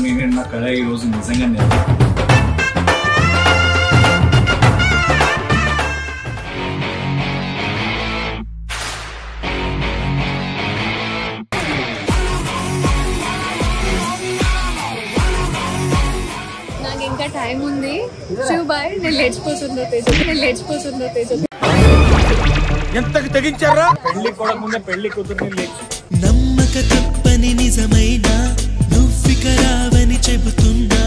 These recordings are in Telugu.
గారు నేను నా కళ ఈ రోజు నిజంగా నాకు ఇంకా టైం ఉంది. శివ్ బాయ్, నేను లేచిపోతుందో తేజ ఎంతకు తెగించారా? పెళ్లి కూడా ముందే పెళ్లి కూతుర్ని లేచి నమ్మక తప్పని నిజమైన నువ్వికరావని చెబుతున్నా.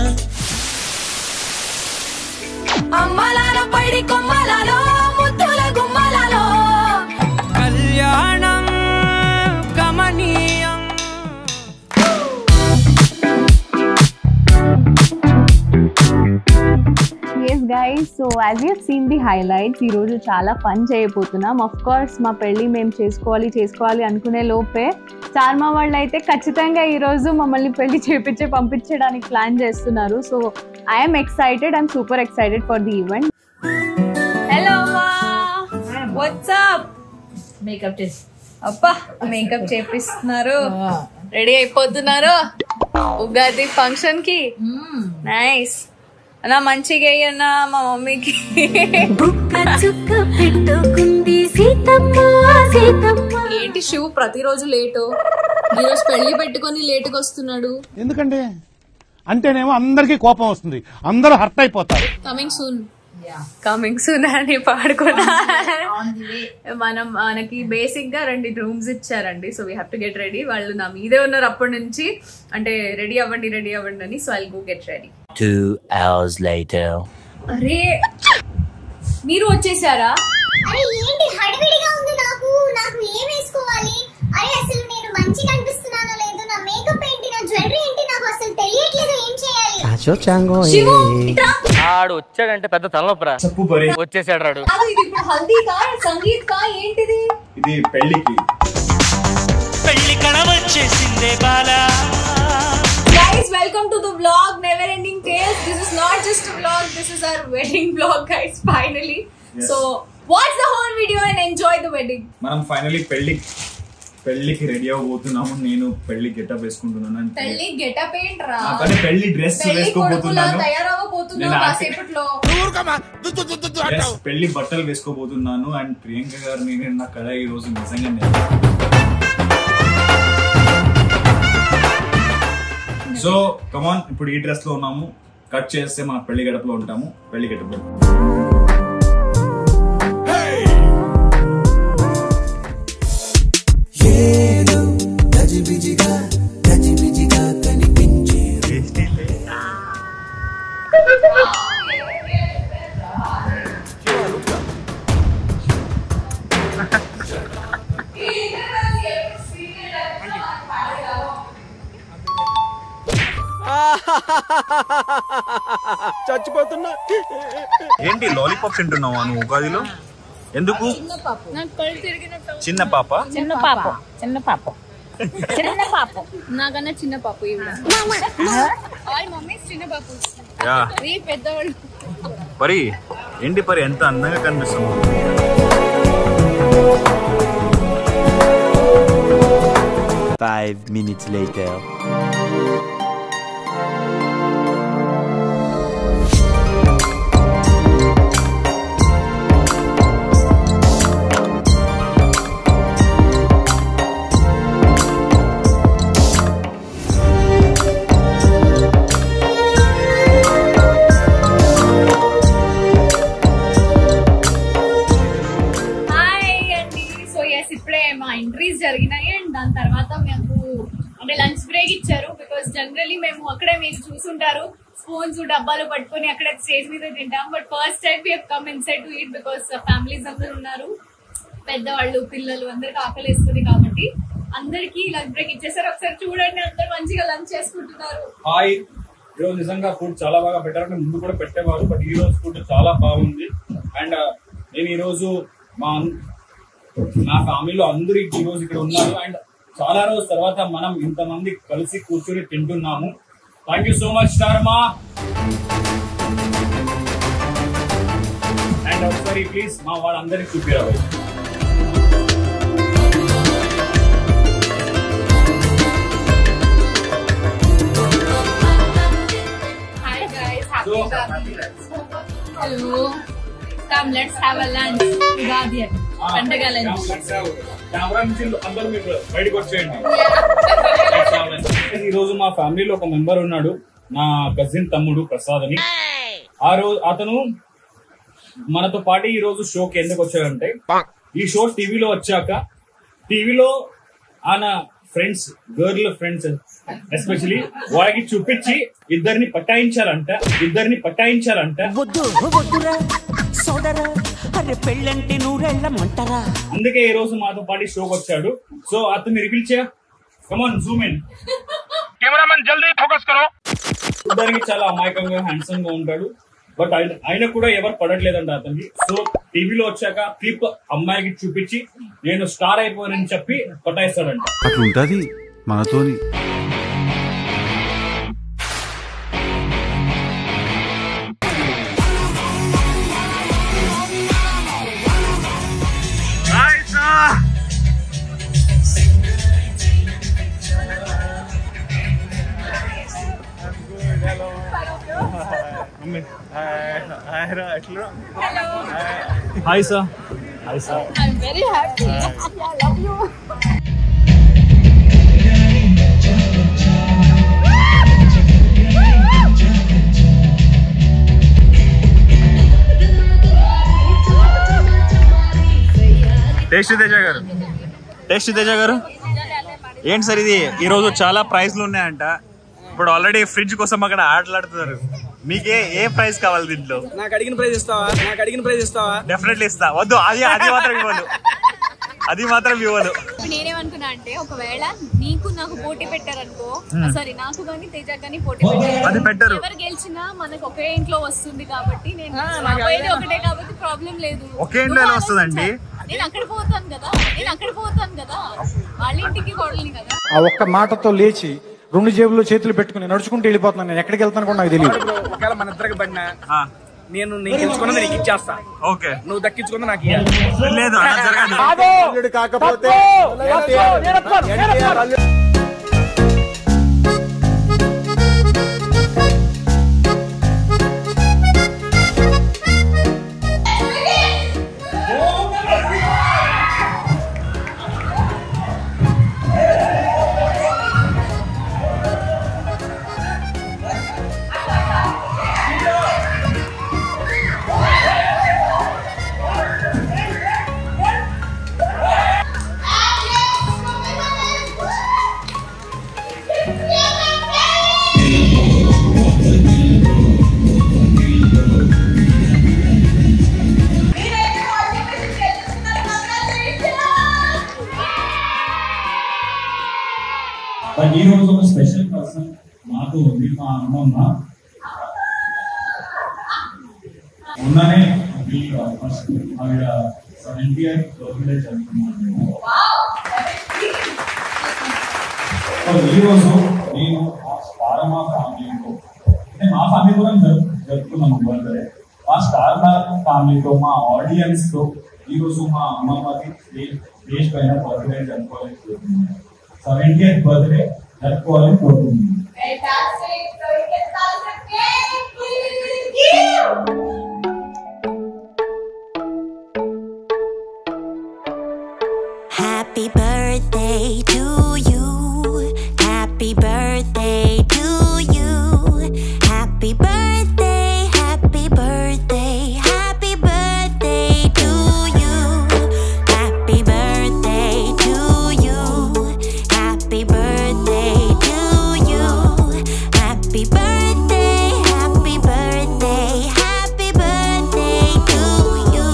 అమ్మలాలో పడి కొమ్మలాలో ముద్దుల గుమ్మలాలో కళ్యాణం గమనీయం. Yes guys, so as you have seen the highlights, ఈ రోజు చాలా ఫన్ చేయబోతున్నాం. ఆఫ్ కోర్స్ మా పెళ్ళి మేము చేసుకోవాలి అనుకునే లోపే చార్మా వాళ్ళు అయితే ఖచ్చితంగా ఈ రోజు మమ్మల్ని పెళ్లి పంపించడానికి ప్లాన్ చేస్తున్నారు. So I'm excited, I'm super excited for the event. Hello మా, వాట్సాప్? మేకప్ చేసి అబ్బా, మేకప్ చేపిస్తున్నారు, రెడీ అయిపోతున్నారు ఉగాది ఫంక్షన్ కి. నైస్ అన్నా, మంచిగా అయ్యన్నా మా మమ్మీకి. ఏంటి శివ్ ప్రతిరోజు లేటు, ఈరోజు పెళ్లి పెట్టుకొని లేటుగా వస్తున్నాడు ఎందుకంటే అంటేనేమో అందరికి కోపం వస్తుంది, అందరూ హర్ట్ అయిపోతారు. కమింగ్ సూన్ అని పాడుకున్నా. మనకి బేసిక్ గా 2 రూమ్స్ ఇచ్చారండి. So we have to get ready. వాళ్ళు నా మీదే ఉన్నారు అప్పటి నుంచి, అంటే రెడీ అవ్వండి అని. So I go get ready. 2 hours later. అరే మీరు వచ్చేసారా? అరే ఏంటి హడావిడిగా ఉంది, నాకు ఏం వేసుకోవాలి? అరే అసలు నేను మంచిగా అనిపిస్తున్నానో లేదో, నా మేకప్ ఏంటి, నా జ్యువెలరీ ఏంటి, నాకు అసలు తెలియట్లేదు ఏం చేయాలి. శివు ఇట్రా. ఆడు వచ్చాడంటే పెద్ద తలనొప్పరా. చెప్పు పరి, వచ్చేసాడు రాడు. ఇది ఇప్పుడు హల్దీకా సంగీత్కా ఏంటిది? ఇది పెళ్లికి. పెళ్లి కణవచ్చేసిందే Bala. Guys, welcome to the vlog Never Ending Tales. This is not just a vlog, this is our wedding vlog guys, finally. Yes. So watch the whole video and enjoy the wedding. మనం ఫైనలీ పెళ్లికి రెడీ అవ్వబోతున్నాము. నేను పెళ్లి గెటప్ వేసుకుంటున్నాను. పెళ్లి గెటప్ ఏంట్రా? కానీ పెళ్లి డ్రెస్ వేసుకోబోతున్నాను. తయారవబోతున్నావు కాసేపట్లో. పెళ్లి బట్టలు వేసుకోబోతున్నాను. అండ్ ప్రియాంక గారు నేను నా కళ ఈ రోజు నిజంగా సో కమాన్, ఇప్పుడు ఈ డ్రెస్ లో ఉన్నాము. కట్ చేస్తే మన పెళ్లి గడపలో ఉంటాము. పెళ్లి గడపలో చచ్చిపోతున్నా. ఏంటి లాలీపాప్ తింటున్నావా నువ్వు ఉగాదిలో? ఎందుకు? చిన్న పాప నాకన్నా చిన్న పాప పెద్దవాళ్ళు. పరి ఏంటి పరి, ఎంత అందంగా కనిపిస్తుంది. Five minutes later. ఎంట్రీస్ జరిగినాయి అండ్ దాని తర్వాత మేము అంటే లంచ్ బ్రేక్ ఇచ్చారు. బికాస్ జనరలీ మేము అక్కడే మీరు చూసుంటారు స్పూన్స్ డబ్బాలు పట్టుకొని అక్కడ స్టేజ్ మీద తింటాం. But first time we have come inside to eat because families అందరూ ఉన్నారు, పెద్దవాళ్ళు పిల్లలు అందరికి ఆకలి వేస్తుంది కాబట్టి అందరికి లంచ్ బ్రేక్ ఇచ్చేసారు. ఒకసారి చూడండి, అందరు మంచిగా లంచ్ చేసుకుంటున్నారు. హాయ్, ఈరోజు నిజంగా ఫుడ్ చాలా బాగా పెట్టారంటే ముందు కూడా పెట్టేవారు, బట్ ఈ రోజు ఫుడ్ చాలా బాగుంది. అండ్ నేను ఈరోజు నా ఫ్యామిలీలో అందరూ ఈ రోజు ఇక్కడ ఉన్నారు అండ్ చాలా రోజుల తర్వాత మనం ఇంతమంది కలిసి కూర్చొని తింటున్నాము. Thank you so much Star Maa. And ఒకసారి ప్లీజ్ మా వాళ్ళందరికీ చూపిరావాలి. Hello. Come, let's have a lunch. Ugadi పండగ lunch. కెమెరా నుంచి అందరూ మీరు బయటకు వచ్చేయండి. ఈ రోజు మా ఫ్యామిలీలో ఒక మెంబర్ ఉన్నాడు, నా కజిన్ తమ్ముడు ప్రసాద్ అని. ఆ రోజు అతను మనతో పాటు ఈ రోజు షోకి ఎందుకు వచ్చాడంటే, ఈ షో టీవీలో వచ్చాక టీవీలో ఆయన ఫ్రెండ్స్, గర్ల్ ఫ్రెండ్స్ ఎస్పెషలీ వాళ్ళకి చూపించి ఇద్దరిని పట్టాయించారంట. అందుకే ఈ రోజు మాతో పాటు షోకి వచ్చాడు. సో అతన్ని రివీల్ చేయ. కమాన్ జూమ్ ఇన్. కెమెరామెన్ జల్దీ ఫోకస్ కరో. ఇద్దరికి చాలా అమాయకంగా హ్యాండ్సమ్ గా ఉంటాడు. బట్ ఆయన కూడా ఎవరు పడట్లేదంట అతనికి. సో టీవీలో వచ్చాక క్లిప్ అమ్మాయికి చూపించి నేను స్టార్ అయిపోయానని చెప్పి పట్టాయిస్తాడంట. అట్లుంటది మనతోని. Hi sir. I'm very happy. I love you. Taste Teja గారు ఏంటి సార్ ఇది? ఈ రోజు చాలా ప్రైజ్లు ఉన్నాయంట. ఇప్పుడు ఆల్రెడీ ఫ్రిడ్జ్ కోసం అక్కడ ఆటలాడుతున్నారు. మీకే ఏ ప్రైజ్ కావాలి దీంట్లో? నాకు అడిగిన ప్రైజ్ ఇస్తావా? డెఫినెట్లీ ఇస్తా. వద్దు, అది మాత్రం ఇవ్వదు. నేనేమనుకున్నా అంటే, ఒకవేళ నీకు నాకు పోటీ పెట్టారనుకో, సారీ నాకు కానీ తేజ కానీ పోటీ పెట్టారు, ఎవరు గెలిచినా మనకు ఒకే ఇంట్లో వస్తుంది కాబట్టి నేను ఒకటే కాబట్టి ప్రాబ్లం లేదు. ఒకే ఇంట్లో వస్తుందండి. నేను అక్కడ పోతాను కదా, వాళ్ళ ఇంటికి కొడలేను కదా. ఆ ఒక్క మాటతో లేచి 2 జేబుల్లో చేతులు పెట్టుకుని నడుచుకుంటూ వెళ్ళిపోతున్నాను. నేను ఎక్కడికి వెళ్తాను కూడా నాకు తెలియదు. ఒకవేళ మన ఇద్దరికి పడినా నేను గెలుచుకున్నది నీకు ఇచ్చేస్తా. ఓకే, నువ్వు దక్కించుకున్నది నాకు లేదు. కాకపోతే బట్ ఈ రోజు ఒక స్పెషల్ పర్సన్ మాతో ఉంది, మా అమ్మమ్మ. మొన్ననే ఆవిడ 70th బర్త్డే జరుపుకున్నాము. ఈ రోజు నేను మా ఫ్యామిలీతో, అంటే మా ఫ్యామిలీ కూడా జరుపుకున్నాము బర్త్డే. మా స్టార్ ఫ్యామిలీతో, మా ఆడియన్స్ తో ఈ రోజు మా అమ్మమ్మకి స్టేజ్ పైన బర్త్డే జరుపుకోలేకపోతున్నాము. 70th బర్త్డే జరుపుకోవాలని కోరుకుంటున్నాను. Happy birthday to you. Happy birthday to you. Happy birthday, happy birthday, happy birthday to you. Happy birthday to you. Happy birthday to you. Happy birthday, happy birthday, happy birthday to you.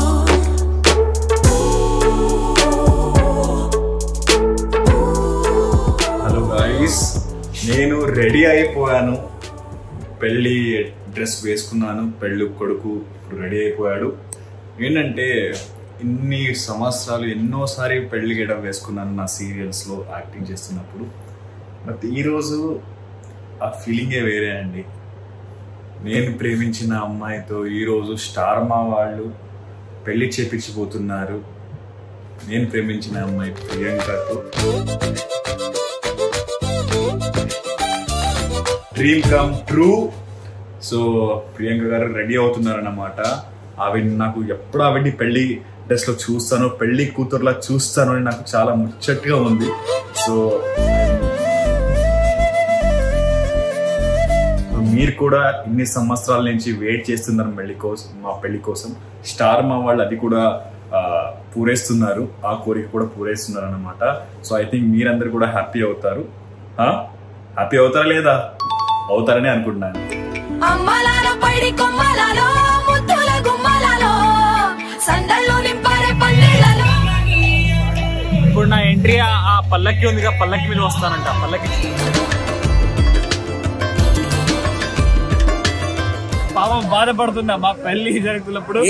Hello guys, నేను రెడీ అయిపోయాను. పెళ్ళి డ్రెస్ వేసుకున్నాను. పెళ్ళి కొడుకు రెడీ అయిపోయాడు. ఏంటంటే ఇన్ని సంవత్సరాలు ఎన్నోసారి పెళ్లి గెడ వేసుకున్నాను నా సీరియల్స్లో యాక్టింగ్ చేస్తున్నప్పుడు. బట్ ఈరోజు ఆ ఫీలింగే వేరే అండి. నేను ప్రేమించిన అమ్మాయితో ఈరోజు స్టార్ మా వాళ్ళు పెళ్లి చేపించిపోతున్నారు. నేను ప్రేమించిన అమ్మాయి ప్రియాంకతో. Dream come true. So Priyanka గారు రెడీ అవుతున్నారన్నమాట. ఆవిడ నాకు ఎప్పుడు ఆవిడ్ని పెళ్లి డ్రెస్ లో చూస్తాను, పెళ్లి కూతురులా చూస్తాను అని నాకు చాలా ముచ్చటగా ఉంది. సో మీరు కూడా ఇన్ని సంవత్సరాల నుంచి వెయిట్ చేస్తున్నారు మా పెళ్లి కోసం. స్టార్ మా వాళ్ళు అది కూడా పూరేస్తున్నారు, ఆ కోరిక కూడా పూరేస్తున్నారు అన్నమాట. సో ఐ థింక్ మీరందరూ కూడా హ్యాపీ అవుతారు. హ్యాపీ అవుతారా లేదా? అవుతారని అనుకుంటున్నాను. ఇప్పుడు నా ఎంట్రీ ఆ పల్లకి ఉందిగా, పల్లకి మీద వస్తానంట. పల్లకి పాపం బాధపడుతున్నా, మా పెళ్లి జరుగుతున్నప్పుడు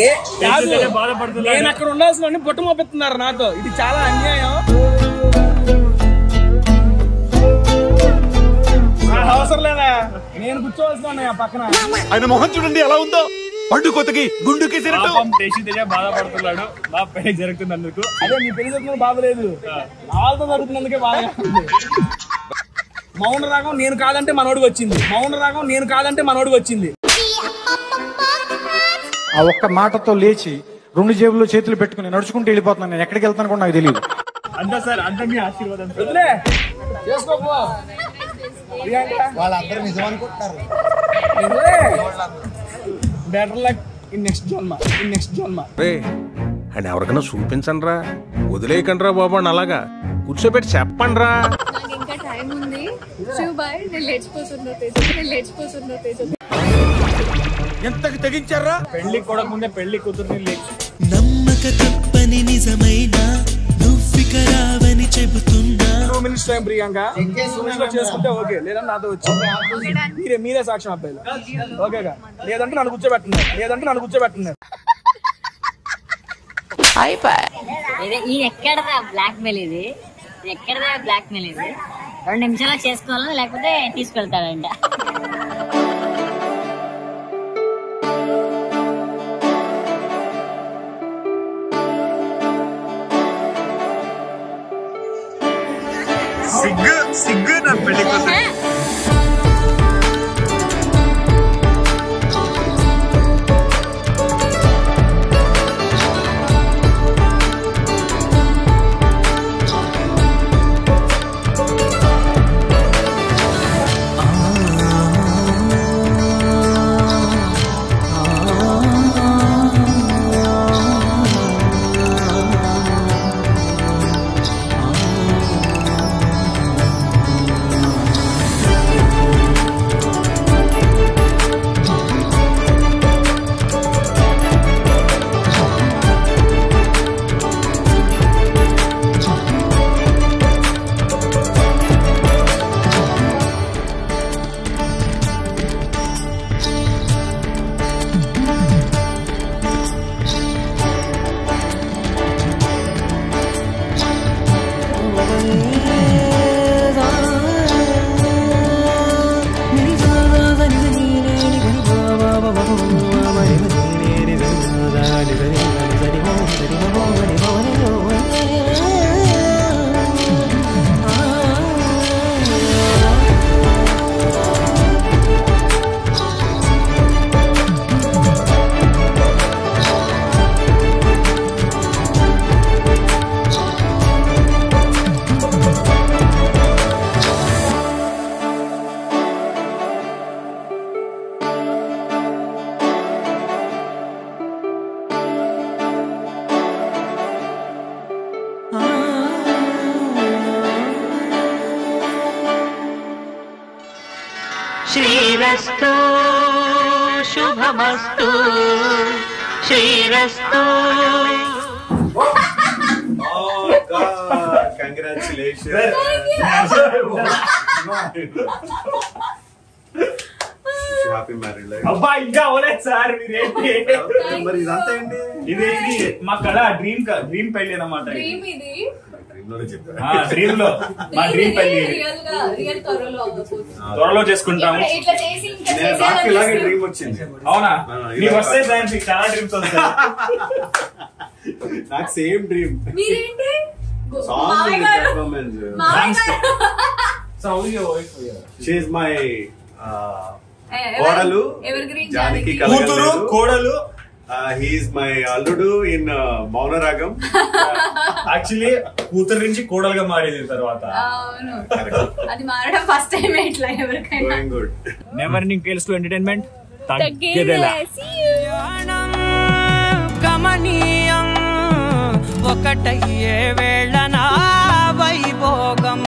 బాధపడుతున్నా. నేను అక్కడ ఉండాల్సిన పొట్టు మోపెత్తున్నారు నాతో. ఇది చాలా అన్యాయం. అవసరం లేదా, నేను కూర్చోవలసిన పక్కన. ఆయన మొహం చూడండి ఎలా ఉందో, పండు కొత్తకి గుండుకి బాధపడుతున్నాడు మా పెళ్లి జరుగుతున్నందుకు. అదే నీ పెళ్లి జరుగుతున్న బాధ లేదు, వాళ్ళతో జరుగుతున్నందుకే బాధ. మౌన రాగం నేను కాదంటే మనోడికి వచ్చింది. మౌన రాగం నేను కాదంటే మనోడికి వచ్చింది. ఆ ఒక్క మాటతో లేచి 2 జేబుల్లో చేతులు పెట్టుకుని నడుచుకుంటూ వెళ్ళిపోతున్నాను. నేను ఎక్కడికి వెళ్తాను కూడా నాకు తెలియదు. అంతా సార్, అంతా మీ ఆశీర్వాదం. చేసుకోపో, వాళ్ళందరూ నిజం అనుకుంటున్నారు. బెటర్ లక్ ఇన్ నెక్స్ట్ జన్మ. అండ్ ఎవరికైనా చూపించండి రా, వదిలేయకండి రా బాబు అని అలాగా కూర్చోబెట్టి చెప్పండి రా. ఇంకా టైం ఉంది. నేను లేచిపోతున్నా. ఎంతకు తెగించారా? పెళ్లి కూడా ముందే పెళ్లి కూతుర్ని లేచి నమ్మక తప్పని నిజమైన నువ్వికరావని చెబుతున్నా. 2 minutes టైం ప్రియాంక. 2 minutes లో చేసుకుంటే ఓకే, లేదంటే నాతో వచ్చి మీరే సాక్ష్యం అబ్బాయిలు. ఓకేగా, లేదంటే నన్ను కూర్చోబెట్టున్నారు. ఎక్కడదా బ్లాక్ మెయిల్ ఇది? 2 నిమిషాల్లో చేసుకోవాలా లేకపోతే తీసుకెళ్తాడంట. సిగ్గు నా పెళ్లి కోసం. శ్రీరస్తు శుభమస్తు శ్రీరస్తు. కంగ్రాచులేషన్. Happy married life. అబ్బా ఇంకా అవలేదు సార్ మీరేంటి మరి ఇదంతా ఏంటి? ఇది మా కళ డ్రీమ్ పెళ్లి అన్నమాట. డ్రీమ్ లో మా డ్రీమ్ పెళ్లి త్వరలో చేసుకుంటాము. నాకు ఇలాగే డ్రీమ్ వచ్చింది. అవునా? నీకు వస్తే సార్ చాలా డ్రీమ్స్ వస్తాయి. నాకు same dream. She is my కోడలు ఎవరి గురించి జానకి కూతురు కోడలు. హీఈస్ మై అల్లుడు ఇన్ మౌనరాగం. యాక్చువల్లీ కూతురు నుంచి కోడలుగా మారేది తర్వాత. అవును, అది మారడం ఫస్ట్ టైం ఇట్లా ఎవరికైనా. Good. Never ending tales to entertainment తగ్గేదేలా. గమనీయం ఒకటయ్యే వేళ నా వైభోగం